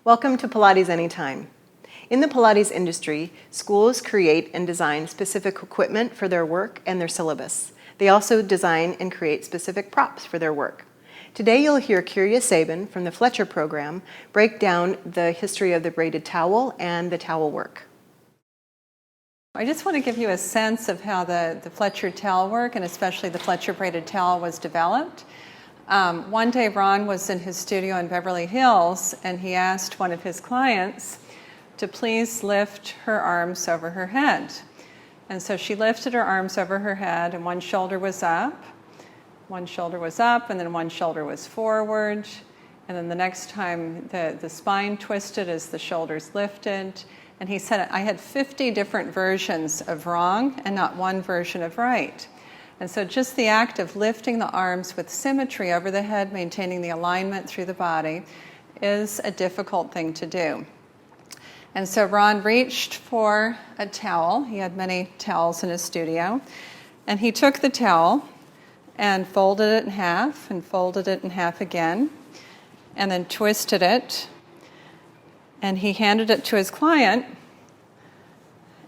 Welcome to Pilates Anytime. In the Pilates industry, schools create and design specific equipment for their work and their syllabus. They also design and create specific props for their work. Today you'll hear Kyria Sabin from the Fletcher program break down the history of the braided towel and the towel work. I just want to give you a sense of how the Fletcher Towel Work and especially the Fletcher Braided Towel was developed. One day Ron was in his studio in Beverly Hills and he asked one of his clients to please lift her arms over her head. And so she lifted her arms over her head and one shoulder was up, and then one shoulder was forward, and then the next time the spine twisted as the shoulders lifted. And he said, I had 50 different versions of wrong and not one version of right. And so just the act of lifting the arms with symmetry over the head, maintaining the alignment through the body, is a difficult thing to do. And so Ron reached for a towel. He had many towels in his studio. And he took the towel and folded it in half and folded it in half again and then twisted it. And he handed it to his client,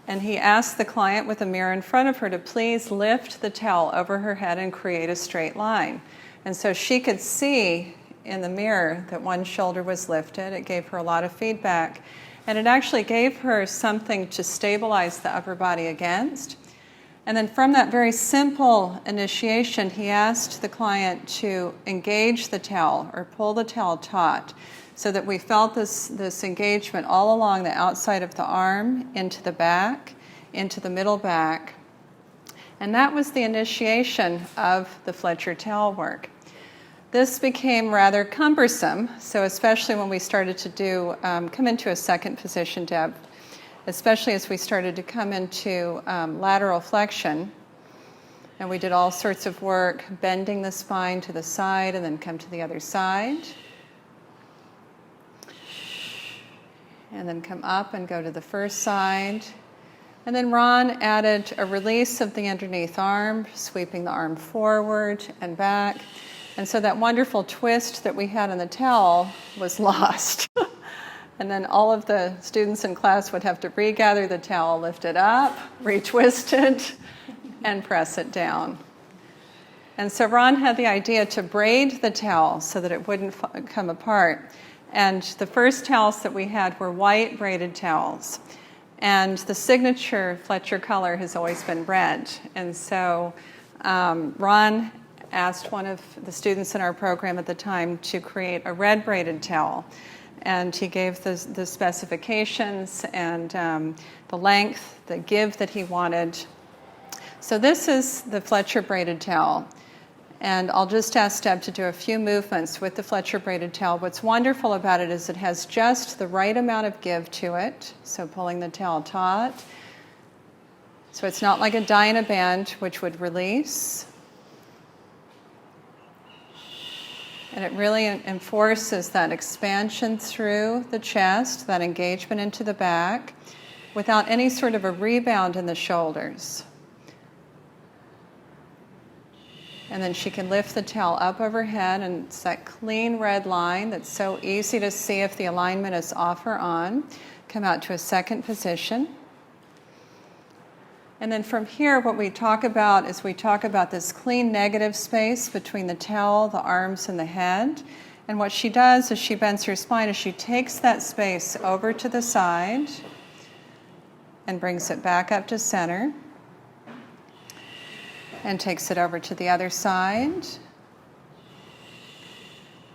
and he asked the client with a mirror in front of her to please lift the towel over her head and create a straight line. And so she could see in the mirror that one shoulder was lifted. It gave her a lot of feedback, and it actually gave her something to stabilize the upper body against. And then from that very simple initiation, he asked the client to engage the towel or pull the towel taut, so that we felt this engagement all along the outside of the arm, into the back, into the middle back. And that was the initiation of the Fletcher Towel Work. This became rather cumbersome, so especially when we started to come into a second position, Deb, especially as we started to come into lateral flexion, and we did all sorts of work, bending the spine to the side and then come to the other side. And then come up and go to the first side. And then Ron added a release of the underneath arm, sweeping the arm forward and back. And so that wonderful twist that we had on the towel was lost. And then all of the students in class would have to regather the towel, lift it up, retwist it, and press it down. And so Ron had the idea to braid the towel so that it wouldn't come apart. And the first towels that we had were white braided towels. And the signature Fletcher color has always been red. And so Ron asked one of the students in our program at the time to create a red braided towel. And he gave the specifications and the length, the give that he wanted. So this is the Fletcher Braided Towel. And I'll just ask Deb to do a few movements with the Fletcher Braided Towel. What's wonderful about it is it has just the right amount of give to it, so pulling the towel taut. So it's not like a Dyna band, which would release. And it really enforces that expansion through the chest, that engagement into the back, without any sort of a rebound in the shoulders. And then she can lift the towel up overhead, and it's that clean red line that's so easy to see if the alignment is off or on. Come out to a second position. And then from here, what we talk about is this clean negative space between the towel, the arms, and the head. And what she does is she bends her spine as she takes that space over to the side and brings it back up to center. And takes it over to the other side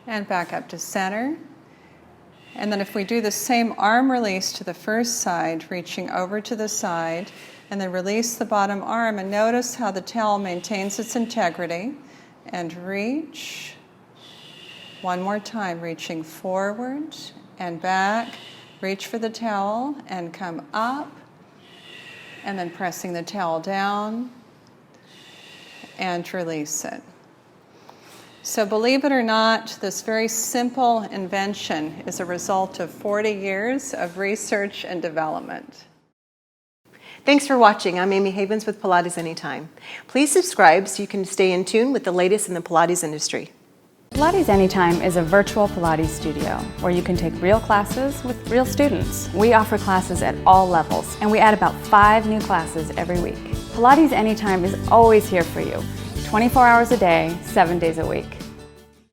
and back up to center. And then if we do the same arm release to the first side, reaching over to the side, and then release the bottom arm, and notice how the towel maintains its integrity, and reach. One more time, reaching forward and back, reach for the towel and come up, and then pressing the towel down and release it. So believe it or not, this very simple invention is a result of 40 years of research and development. Thanks for watching. I'm Amy Havens with Pilates Anytime. Please subscribe so you can stay in tune with the latest in the Pilates industry. Pilates Anytime is a virtual Pilates studio where you can take real classes with real students. We offer classes at all levels, and we add about 5 new classes every week. Pilates Anytime is always here for you, 24 hours a day, 7 days a week.